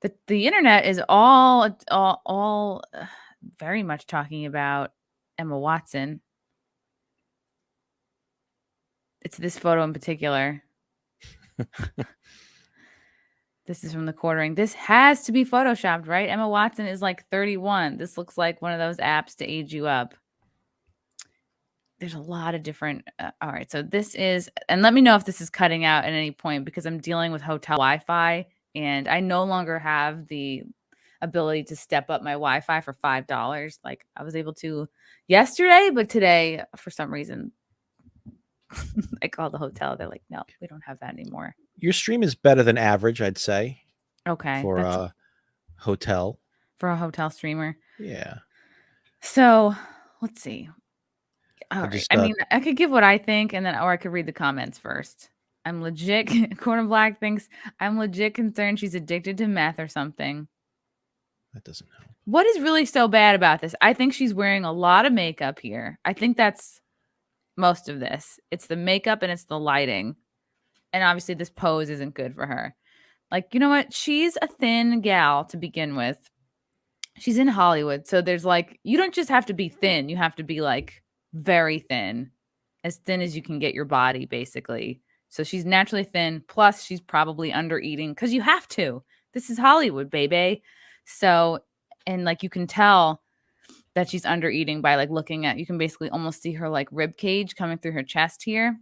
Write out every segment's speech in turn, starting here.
The internet is all very much talking about Emma Watson. It's this photo in particular. This is from the quartering. This has to be photoshopped, right? Emma Watson is like 31. This looks like one of those apps to age you up. There's a lot of different. All right, so this is, and let me know if this is cutting out at any point because I'm dealing with hotel Wi-Fi and I no longer have the ability to step up my Wi-Fi for $5. Like I was able to yesterday, but today for some reason I called the hotel. They're like, no, we don't have that anymore. Your stream is better than average, I'd say. Okay, For that's a hotel. for a hotel streamer. Yeah. So let's see. All I right. just I mean, I could give what I think, and then, or I could read the comments first. I'm legit. Corner Black thinks I'm legit concerned she's addicted to meth or something. that doesn't help. What is really so bad about this? I think she's wearing a lot of makeup here. I think that's most of this. It's the makeup and it's the lighting. And obviously, this pose isn't good for her. Like, you know what? She's a thin gal to begin with. She's in Hollywood. So there's like, you don't just have to be thin, you have to be like very thin, as thin as you can get your body, basically. So she's naturally thin. Plus, she's probably under eating because you have to. This is Hollywood, baby. So, and like you can tell that she's under eating by like looking at, you can basically almost see her like rib cage coming through her chest here,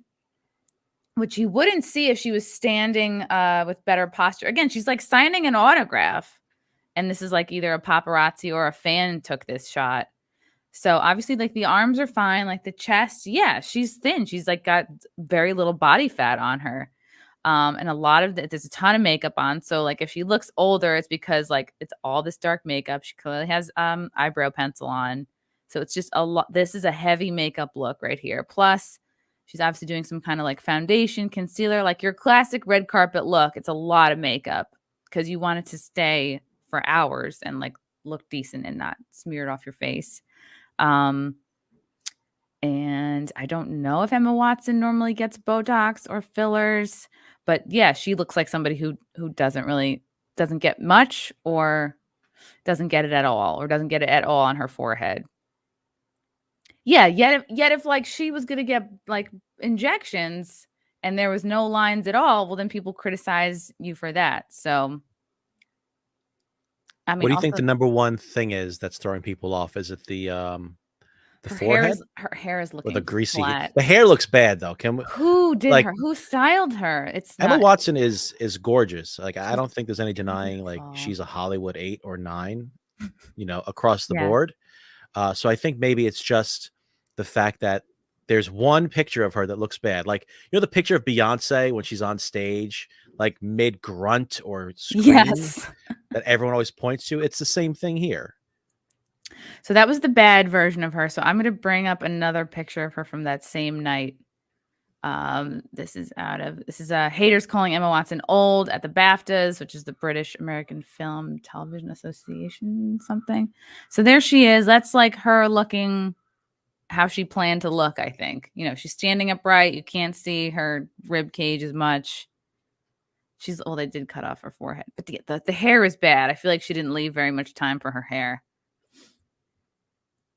which you wouldn't see if she was standing with better posture. Again, she's like signing an autograph. And this is like either a paparazzi or a fan took this shot. So obviously, like the arms are fine, like the chest, yeah, she's thin. She's like got very little body fat on her. And a lot of there's a ton of makeup on. So like if she looks older, it's because like it's all this dark makeup. She clearly has eyebrow pencil on. So it's just a lot. This is a heavy makeup look right here. Plus, she's obviously doing some kind of like foundation, concealer, like your classic red carpet look. It's a lot of makeup because you want it to stay for hours and like look decent and not smeared off your face. And I don't know if Emma Watson normally gets Botox or fillers, but yeah, she looks like somebody who doesn't get much or doesn't get it at all or doesn't get it at all on her forehead. Yeah, yet if like she was gonna get like injections and there was no lines at all, well then people criticize you for that. So I What mean do you think also the number one thing is that's throwing people off? Is it the forehead her hair is or the looking greasy? flat. The hair looks bad though. Can we, Who did like her? Who styled her? It's Emma not. Watson is gorgeous. Like I She's don't think there's any denying like beautiful. she's a Hollywood 8 or 9, across the Yeah. board. So I think maybe it's just the fact that there's one picture of her that looks bad. Like, the picture of Beyonce when she's on stage, like mid grunt or scream Yes. that everyone always points to. It's the same thing here. So that was the bad version of her. So I'm going to bring up another picture of her from that same night. This is haters calling Emma Watson old at the BAFTAs, which is the British American Film Television Association something. So there she is. That's like her looking how she planned to look, I think. She's standing upright. You can't see her rib cage as much. They did cut off her forehead, but the hair is bad. I feel like she didn't leave very much time for her hair.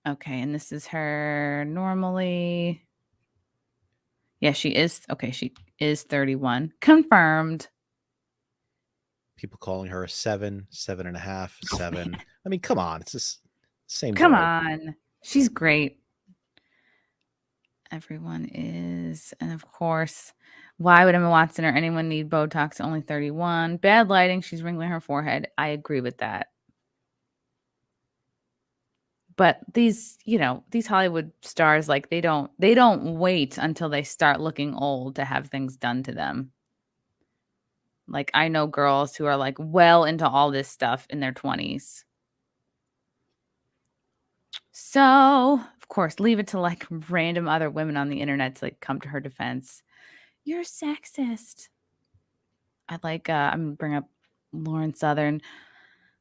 Okay, and this is her normally. Yeah, she is. Okay, she is 31. Confirmed. People calling her a 7, 7.5, 7. I mean, come on. It's the same Come girl. on. She's great. Everyone is. And of course, why would Emma Watson or anyone need Botox at only 31? Bad lighting. She's wrinkling her forehead. I agree with that. But these Hollywood stars, like they don't wait until they start looking old to have things done to them. Like I know girls who are like well into all this stuff in their 20s. So, of course, leave it to like random other women on the internet to like come to her defense. You're sexist. I'd like I'm gonna bring up Lauren Southern,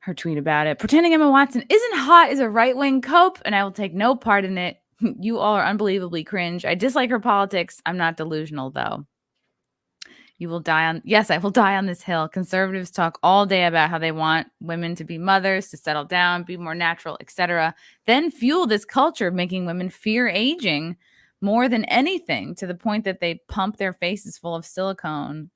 her tweet about it. Pretending Emma Watson isn't hot is a right-wing cope, and I will take no part in it. You all are unbelievably cringe. I dislike her politics. I'm not delusional, though. You will die on, yes, I will die on this hill. Conservatives talk all day about how they want women to be mothers, to settle down, be more natural, etc. Then fuel this culture of making women fear aging more than anything, to the point that they pump their faces full of silicone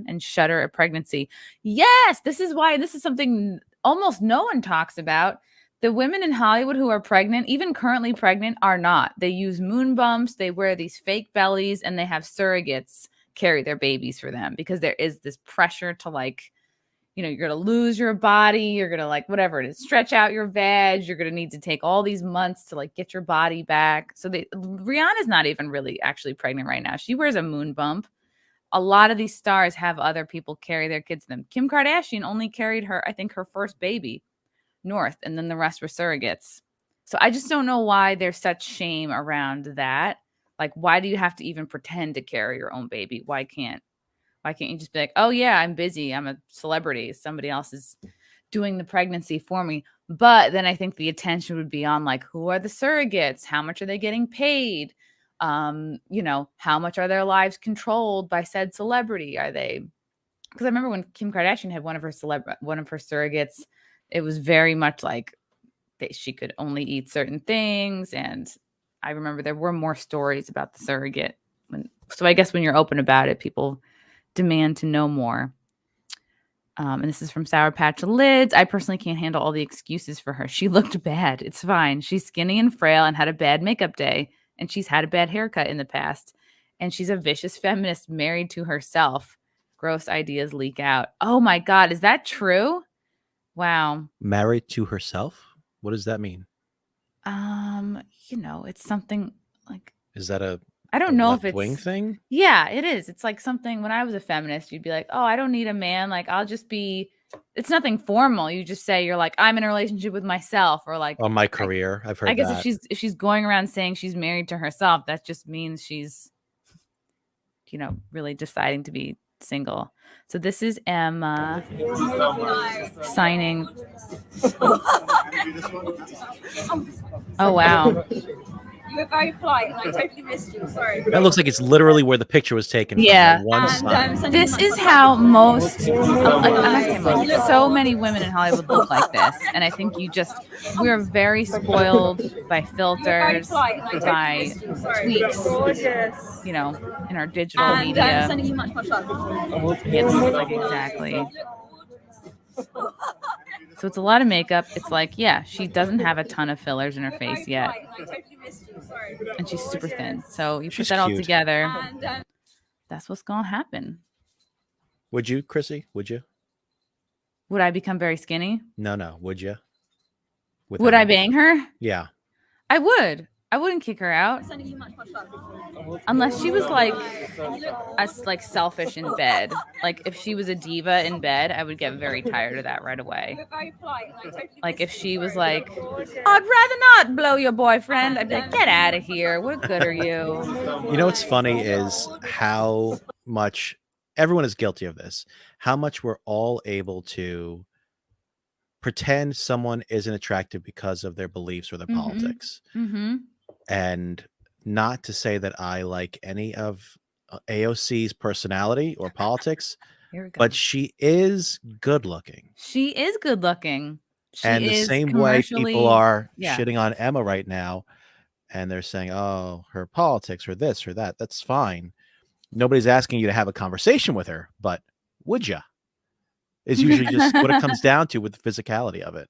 and shudder at pregnancy. Yes, this is why this is something almost no one talks about. The women in Hollywood who are pregnant, even currently pregnant, are not. They use moon bumps, they wear these fake bellies, and they have surrogates carry their babies for them, because there is this pressure to, like, you know, you're going to lose your body, you're going to, like, whatever it is, stretch out your vag, you're going to need to take all these months to, like, get your body back. So Rihanna's not even really actually pregnant right now. She wears a moon bump. A lot of these stars have other people carry their kids to them. Kim Kardashian only carried her, I think, her first baby, North, and then the rest were surrogates. So I just don't know why there's such shame around that. Like, why do you have to even pretend to carry your own baby? Why can't you just be like, oh yeah, I'm busy, I'm a celebrity, somebody else is doing the pregnancy for me? But then I think the attention would be on, like, who are the surrogates? How much are they getting paid? You know, how much are their lives controlled by said celebrity? Are they, because I remember when Kim Kardashian had one of her surrogates, it was very much like she could only eat certain things. And I remember there were more stories about the surrogate. So I guess when you're open about it, people demand to know more. And this is from Sour Patch Lids. I personally can't handle all the excuses for her. She looked bad. It's fine. She's skinny and frail and had a bad makeup day. And she's had a bad haircut in the past. And she's a vicious feminist married to herself. Gross ideas leak out. Oh my God. Is that true? Wow. Married to herself? What does that mean? You know, it's something like, is that a I don't know if left wing it's thing? Yeah, it is. It's like something, when I was a feminist, you'd be like, oh, I don't need a man. Like, I'll just be, it's nothing formal. You just say you're like, I'm in a relationship with myself, or like, On my career. I've heard I guess that. if she's going around saying she's married to herself, that just means she's, you know, really deciding to be single. So this is Emma signing. Oh wow. You were very polite, and I totally missed you. Sorry. That looks like it's literally where the picture was taken. Yeah. From, one side. This is how most, like, I'm not saying most, so many women in Hollywood look like this. And I think we're very spoiled by filters, by tweaks, you know, in our digital media. Sending you much love. Yeah, this is like exactly. So it's a lot of makeup. It's like, yeah, she doesn't have a ton of fillers in her face yet. And she's super thin. So you put that all together, that's what's going to happen. Would you, Chrissy? Would you? Would I become very skinny? No. Would you? Would I bang her? Yeah. I would. I wouldn't kick her out. Unless she was like selfish in bed. Like if she was a diva in bed, I would get very tired of that right away. Like if she was like, I'd rather not blow your boyfriend, I'd be like, get out of here. What good are you? You know what's funny is how much everyone is guilty of this. How much we're all able to pretend someone isn't attractive because of their beliefs or their politics. Mm-hmm. And not to say that I like any of AOC's personality or politics, but she is good looking. She is good looking. And the same way people are shitting on Emma right now, and they're saying, oh, her politics or this or that, that's fine. Nobody's asking you to have a conversation with her, but would you? Is usually just what it comes down to with the physicality of it.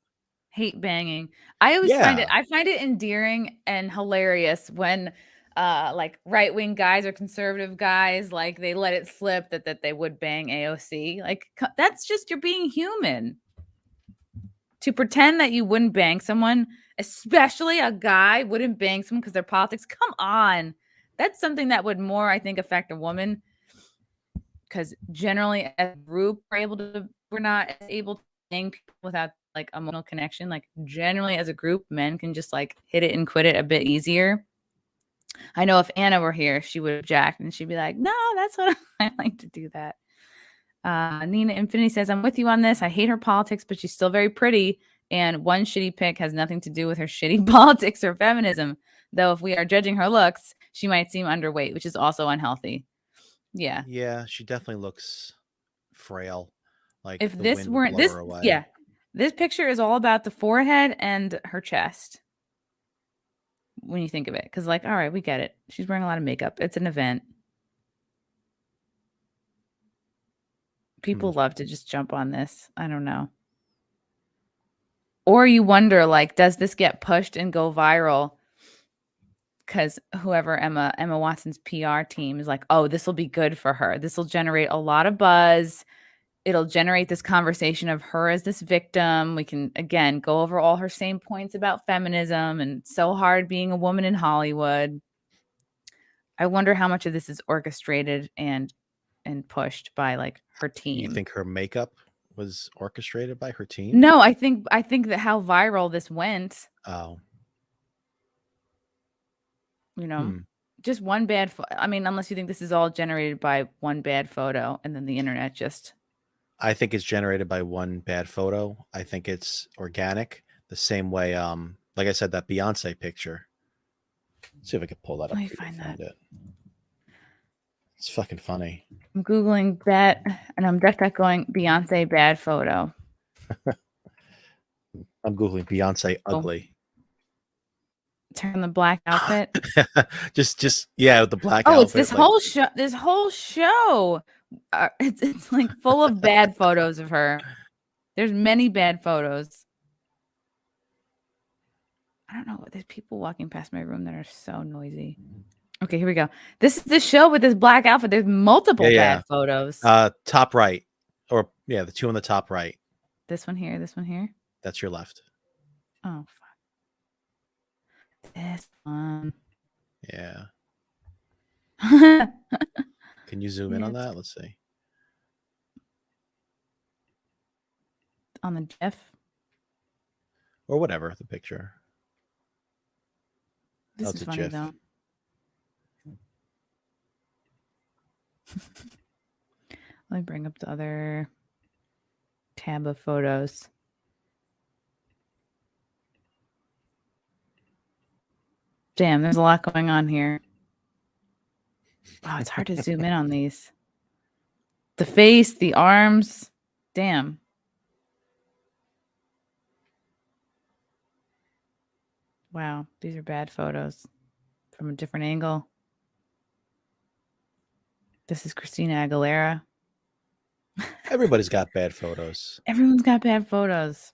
Hate banging. I always find it endearing and hilarious when like right-wing guys or conservative guys, like they let it slip that they would bang AOC. Like that's just, you're being human. To pretend that you wouldn't bang someone, especially a guy wouldn't bang someone because their politics. Come on. That's something that would more, I think, affect a woman. Because generally as a group we're not able to bang people without like emotional connection. Like generally as a group, men can just like hit it and quit it a bit easier. I know if Anna were here, she would object and she'd be like, no, that's what I like to do that. Nina Infinity says, I'm with you on this. I hate her politics, but she's still very pretty. And one shitty pic has nothing to do with her shitty politics or feminism. Though if we are judging her looks, she might seem underweight, which is also unhealthy. Yeah. Yeah, she definitely looks frail. Like If the this wind would weren't blow this, her away. yeah, this picture is all about the forehead and her chest. When you think of it, because like, all right, we get it. She's wearing a lot of makeup. It's an event. People love to just jump on this. I don't know. Or you wonder, like, does this get pushed and go viral? Because whoever Emma Watson's PR team is like, oh, this will be good for her. This will generate a lot of buzz. It'll generate this conversation of her as this victim. We can, again, go over all her same points about feminism and so hard being a woman in Hollywood. I wonder how much of this is orchestrated and pushed by like her team. You think her makeup was orchestrated by her team? No, I think that how viral this went. Oh. You know, just one bad I mean, unless you think this is all generated by one bad photo and then the internet just. I think it's generated by one bad photo. I think it's organic, the same way, like I said, that Beyonce picture. Let's see if I can pull that up. Let me find that. It's fucking funny. I'm Googling that, and I'm just going Beyonce bad photo. I'm Googling Beyonce ugly. Turn the black outfit. just yeah, with the black outfit. Oh, it's this like, whole show. This whole show. It's like full of bad photos of her. There's many bad photos. I don't know. There's people walking past my room that are so noisy. Okay, here we go. This is the show with this black outfit. There's multiple bad photos. Top right. Or yeah, the two on the top right. This one here, this one here. That's your left. Oh, fuck. This one. Yeah. Can you zoom in on that? Let's see. On the GIF? Or whatever, the picture. This is funny, though. Let me bring up the other tab of photos. Damn, there's a lot going on here. Wow, it's hard to zoom in on these. The face, the arms. Damn. Wow, these are bad photos from a different angle. This is Christina Aguilera. Everybody's got bad photos. Everyone's got bad photos.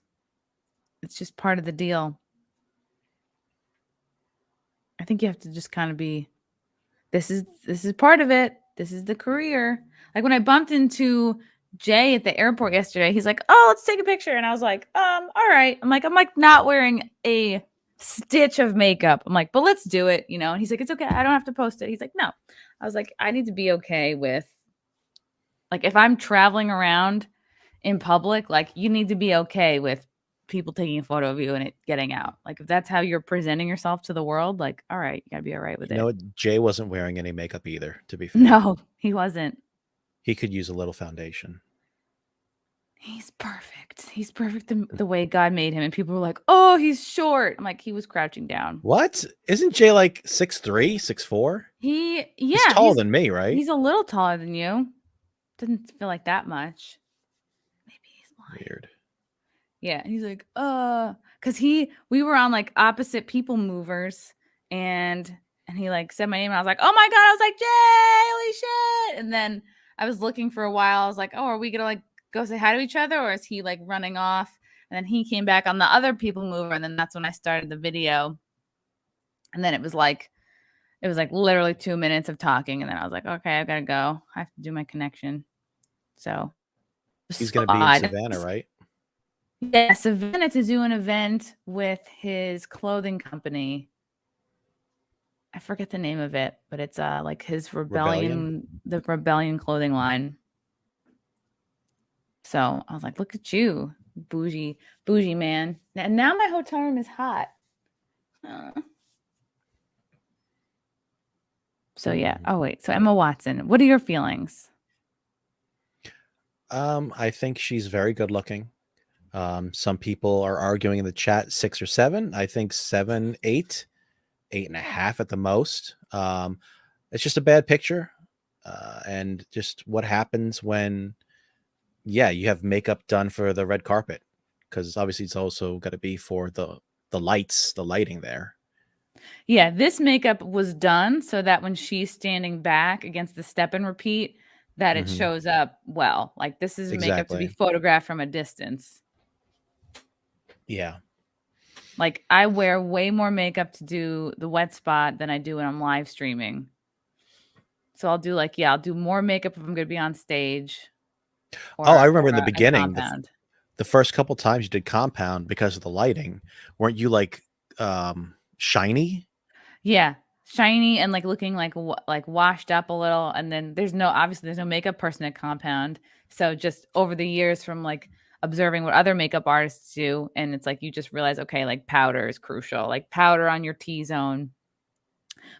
It's just part of the deal. I think you have to just kind of be, this is part of it. This is the career. Like when I bumped into Jay at the airport yesterday, he's like, oh, let's take a picture. And I was like, all right. I'm like not wearing a stitch of makeup. I'm like, but let's do it, you know? And he's like, it's okay. I don't have to post it. He's like, no. I was like, I need to be okay with, like, if I'm traveling around in public, like, you need to be okay with people taking a photo of you and it getting out. Like, if that's how you're presenting yourself to the world, like, all right, you gotta be all right with it. No, Jay wasn't wearing any makeup either, to be fair. No, he wasn't. He could use a little foundation. He's perfect. He's perfect the way God made him. And people were like, oh, he's short. I'm like, he was crouching down. What? Isn't Jay like 6'3", 6'4"? He's taller than me, right? He's a little taller than you. Doesn't feel like that much. Maybe he's lying. Weird. Yeah. And he's like, because we were on like opposite people movers and he like said my name and I was like, oh my God. I was like, Jay, holy shit. And then I was looking for a while. I was like, oh, are we going to like go say hi to each other? Or is he like running off? And then he came back on the other people mover. And then that's when I started the video. And then it was like literally 2 minutes of talking. And then I was like, okay, I've got to go. I have to do my connection. So he's going to be in Savannah, right? Yeah, Savannah to do an event with his clothing company. I forget the name of it, but it's like his the Rebellion clothing line. So I was like, look at you, bougie man. And now my hotel room is hot. So yeah. Oh wait. So Emma Watson, what are your feelings? I think she's very good looking. Some people are arguing in the chat 6 or 7. I think 7, 8, 8.5 at the most. It's just a bad picture. and just what happens when, you have makeup done for the red carpet, because obviously it's also got to be for the lighting there. Yeah, this makeup was done so that when she's standing back against the step and repeat, that it Mhm. shows up well. Like this is makeup to be Exactly. photographed from a distance. Yeah. Like I wear way more makeup to do the wet spot than I do when I'm live streaming. So I'll do I'll do more makeup if I'm going to be on stage Oh, I or remember in the a beginning, compound. the first couple times you did compound because of the lighting, weren't you like shiny? Yeah, shiny and looking like washed up a little. And then there's no makeup person at compound. So just over the years from observing what other makeup artists do, and it's you just realize, okay, powder is crucial, like powder on your T zone.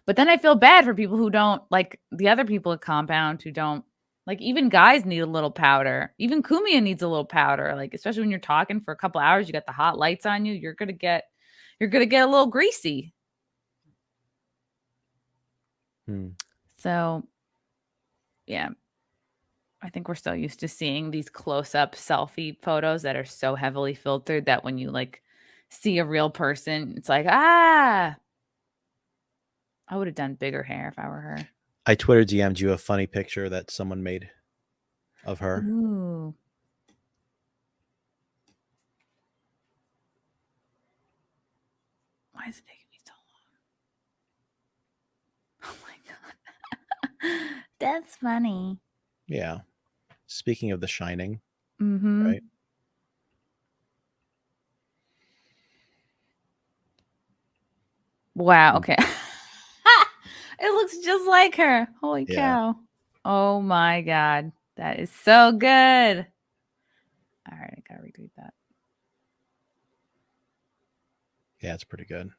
But then I feel bad for people who don't like the other people at compound who don't even guys need a little powder. Even Kumia needs a little powder. Like especially when you're talking for a couple hours, you got the hot lights on you, you're gonna get a little greasy. So yeah, I think we're still used to seeing these close-up selfie photos that are so heavily filtered that when you see a real person, it's like, I would have done bigger hair if I were her. I Twitter DM'd you a funny picture that someone made of her. Ooh. Why is it taking me so long? Oh my god. That's funny. Yeah. Speaking of The Shining, Mm-hmm. right? Wow, okay. It looks just like her. Holy Yeah. cow. Oh my god. That is so good. All right, I gotta retweet that. Yeah, it's pretty good.